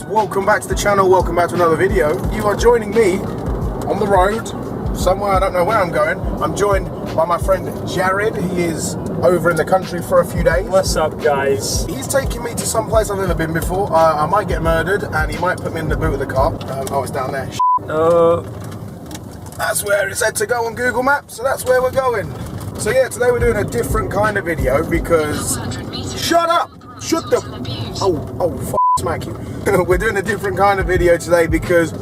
welcome back to the channel, welcome back to another video. You are joining me on the road, somewhere, I don't know where I'm going. I'm joined by my friend Jared. He is over in the country for a few days. What's up, guys? He's taking me to some place I've never been before. I might get murdered and he might put me in the boot of the car. Oh, it's down there. That's where it said to go on Google Maps, so that's where we're going. So yeah, today we're doing a different kind of video because... Shut up! Shut the... Oh, smack you. We're doing a different kind of video today because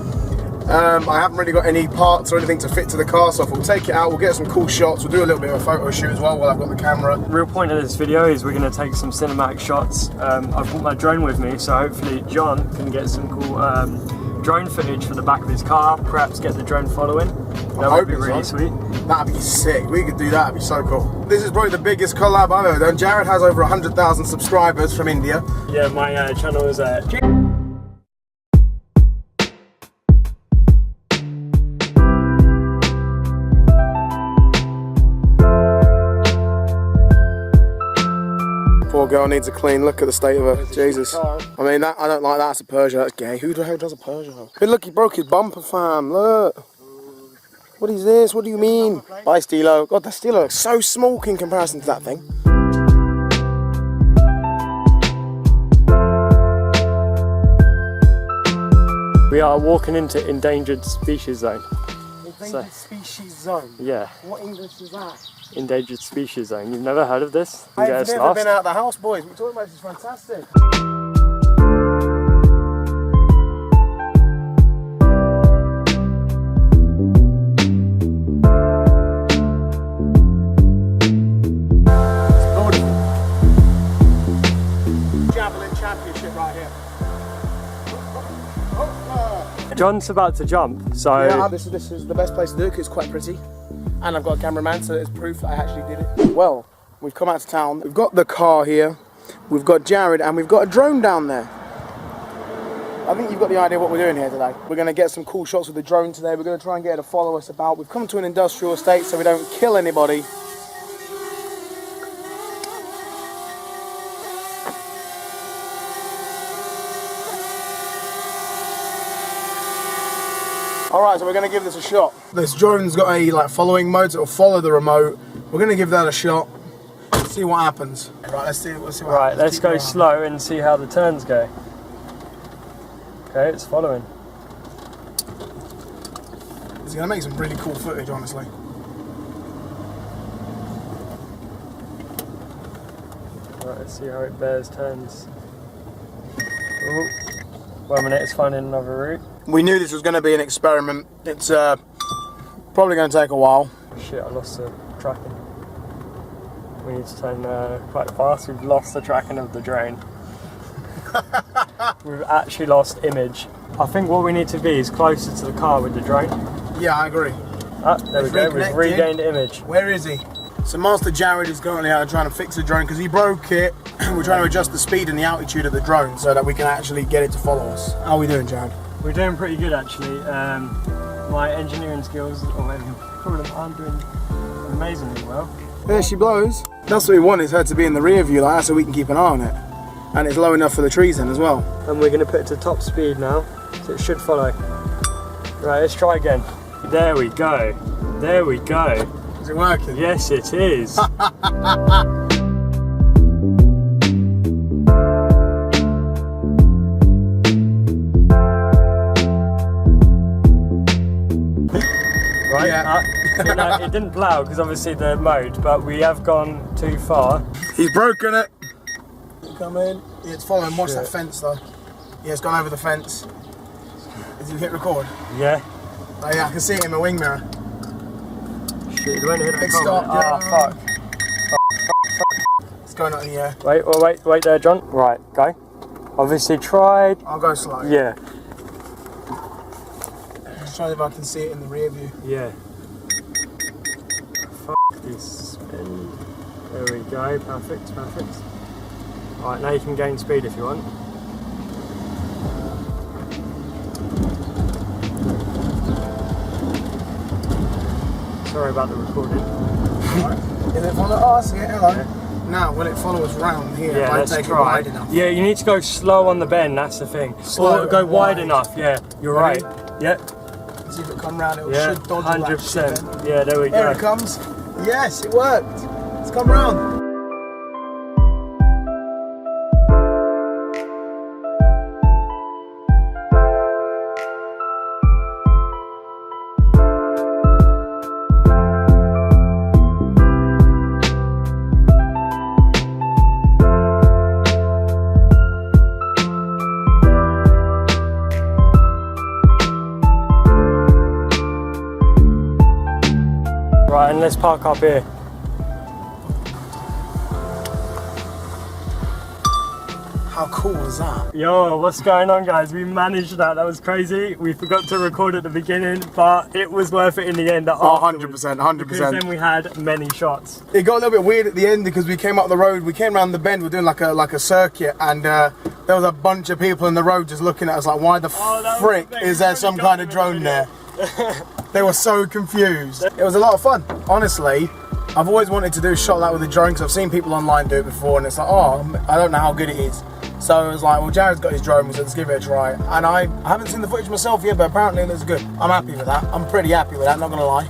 I haven't really got any parts or anything to fit to the car, so we'll take it out, we'll get some cool shots, we'll do a little bit of a photo shoot as well while I've got the camera. The real point of this video is we're going to take some cinematic shots. I've brought my drone with me, so hopefully John can get some cool drone footage from the back of his car, perhaps get the drone following. That would be really sweet. That'd be sick. We could do that. That'd be so cool. This is probably the biggest collab I've ever done. Jared has over 100,000 subscribers from India. Yeah, my channel is Poor girl needs a clean look at the state of her. Jesus. I mean, I don't like that. That's a Peugeot. That's gay. Who the hell does a Peugeot? Hey, look, he broke his bumper, fam. Look. What is this? What do you mean? Bye, Stilo. God, that Stilo looks so small in comparison to that thing. We are walking into endangered species zone. Endangered species zone? Yeah. What English is that? Endangered species zone. You've never heard of this? I've never been out of the house, boys. We're talking about this is fantastic. John's about to jump, so... Yeah, this is the best place to do it because it's quite pretty. And I've got a cameraman, so there's proof that I actually did it. Well, we've come out to town. We've got the car here, we've got Jared, and we've got a drone down there. I think you've got the idea of what we're doing here today. We're going to get some cool shots with the drone today. We're going to try and get her to follow us about. We've come to an industrial estate so we don't kill anybody. Alright, so we're going to give this a shot. This drone's got a following mode, so it'll follow the remote. We're going to give that a shot, see what happens. Right, let's see what happens. Right, let's go slow and see how the turns go. Okay, it's following. It's going to make some really cool footage, honestly. Right, let's see how it bears turns. Ooh. 1 minute, it's finding another route. We knew this was going to be an experiment. It's probably going to take a while. Shit, I lost the tracking. We need to turn quite fast. We've lost the tracking of the drone. We've actually lost image. I think what we need to be is closer to the car with the drone. Yeah, I agree. Ah, there we go, we've regained image. Where is he? So Master Jared is currently out trying to fix the drone because he broke it. We're trying to adjust the speed and the altitude of the drone so that we can actually get it to follow us. How are we doing, Jared? We're doing pretty good, actually. My engineering skills, or whatever you call them, aren't doing amazingly well. There she blows. That's what we want, is her to be in the rear view like that so we can keep an eye on it. And it's low enough for the trees then as well. And we're going to put it to top speed now, so it should follow. Right, let's try again. There we go. There we go. Is it working? Yes, it is. Right, yeah. It didn't plough because obviously the mode, but we have gone too far. He's broken it. Come in. Yeah, it's following. Watch that fence though. Yeah, it's gone over the fence. Did you hit record? Yeah. Oh yeah, I can see it in my wing mirror. Shit, it went hit the stop. Oh, fuck. It's going up in the air. Wait there, John. Right, go. Obviously tried. I'll go slow. Yeah. Just trying if I can see it in the rear view. Yeah. Fuck this spin. There we go. Perfect, perfect. Alright, now you can gain speed if you want. Sorry about the recording. Alright. Is it fun? Oh, I see it. Hello. Yeah. Now, will it follow us round here? Yeah, if I let's take it try. wide enough? Yeah, you need to go slow on the bend, that's the thing. Slow Or go and wide wide. enough, yeah, you're Ready? right. Yep, See if it come round, it yeah, should dodge all that shit 100%. then. Yeah, there we There it go. comes. Yes, it worked. It's come round. Right, and let's park up here. How cool was that? Yo, what's going on, guys? We managed that. That was crazy. We forgot to record at the beginning, but it was worth it in the end. Oh, afterwards, 100%, Because 100%. then we had many shots. It got a little bit weird at the end because we came up the road, we came around the bend, we're doing like a circuit, and there was a bunch of people in the road just looking at us like, why the that was frick the thing. is there We some already kind of got them in drone the there? They were so confused. It was a lot of fun, honestly. I've always wanted to do a shot like with a drone because I've seen people online do it before, and it's like, oh, I don't know how good it is. So I was like, well, Jared's got his drone, so let's give it a try. And I haven't seen the footage myself yet, but apparently it looks good. I'm happy with that. I'm pretty happy with that, not gonna lie.